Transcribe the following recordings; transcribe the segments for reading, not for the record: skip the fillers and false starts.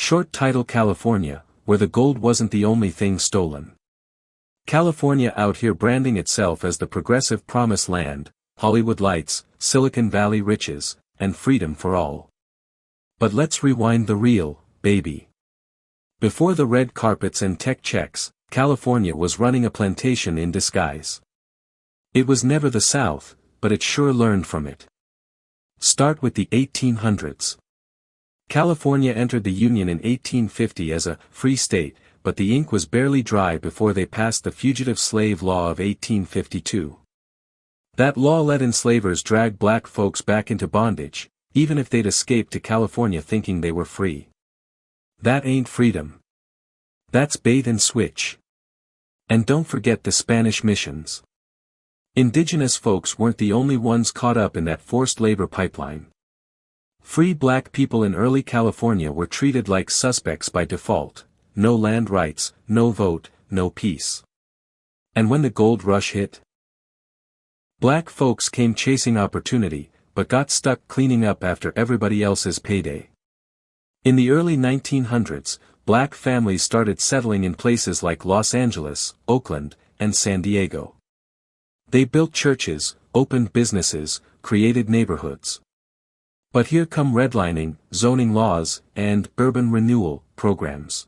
Short title: California, where the gold wasn't the only thing stolen. California out here branding itself as the progressive promised land, Hollywood lights, Silicon Valley riches, and freedom for all. But let's rewind the reel, baby. Before the red carpets and tech checks, California was running a plantation in disguise. It was never the South, but it sure learned from it. Start with the 1800s. California entered the Union in 1850 as a free state, but the ink was barely dry before they passed the Fugitive Slave Law of 1852. That law let enslavers drag black folks back into bondage, even if they'd escaped to California thinking they were free. That ain't freedom. That's bait and switch. And don't forget the Spanish missions. Indigenous folks weren't the only ones caught up in that forced labor pipeline. Free black people in early California were treated like suspects by default: no land rights, no vote, no peace. And when the gold rush hit, black folks came chasing opportunity, but got stuck cleaning up after everybody else's payday. In the early 1900s, black families started settling in places like Los Angeles, Oakland, and San Diego. They built churches, opened businesses, created neighborhoods. But here come redlining, zoning laws, and urban renewal programs.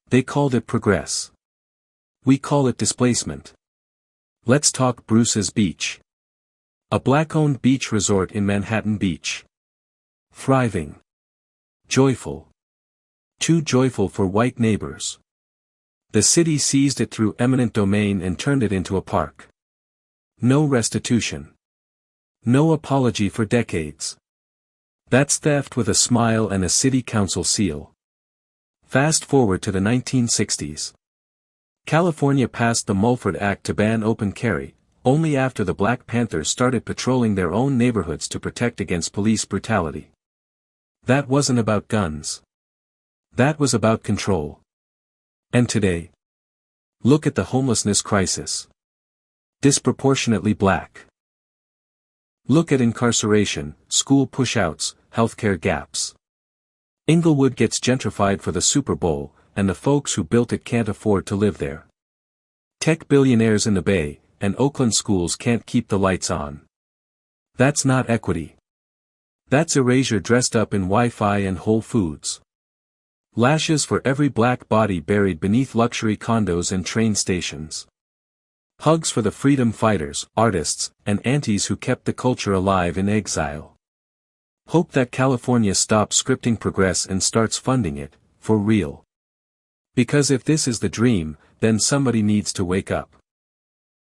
They called it progress. We call it displacement. Let's talk Bruce's Beach. A black-owned beach resort in Manhattan Beach. Thriving. Joyful. Too joyful for white neighbors. The city seized it through eminent domain and turned it into a park. No restitution. No apology for decades. That's theft with a smile and a city council seal. Fast forward to the 1960s. California passed the Mulford Act to ban open carry, only after the Black Panthers started patrolling their own neighborhoods to protect against police brutality. That wasn't about guns. That was about control. And today? Look at the homelessness crisis. Disproportionately black. Look at incarceration, school pushouts, healthcare gaps. Inglewood gets gentrified for the Super Bowl, and the folks who built it can't afford to live there. Tech billionaires in the Bay, and Oakland schools can't keep the lights on. That's not equity. That's erasure dressed up in Wi-Fi and Whole Foods. Lashes for every black body buried beneath luxury condos and train stations. Hugs for the freedom fighters, artists, and aunties who kept the culture alive in exile. Hope that California stops scripting progress and starts funding it, for real. Because if this is the dream, then somebody needs to wake up.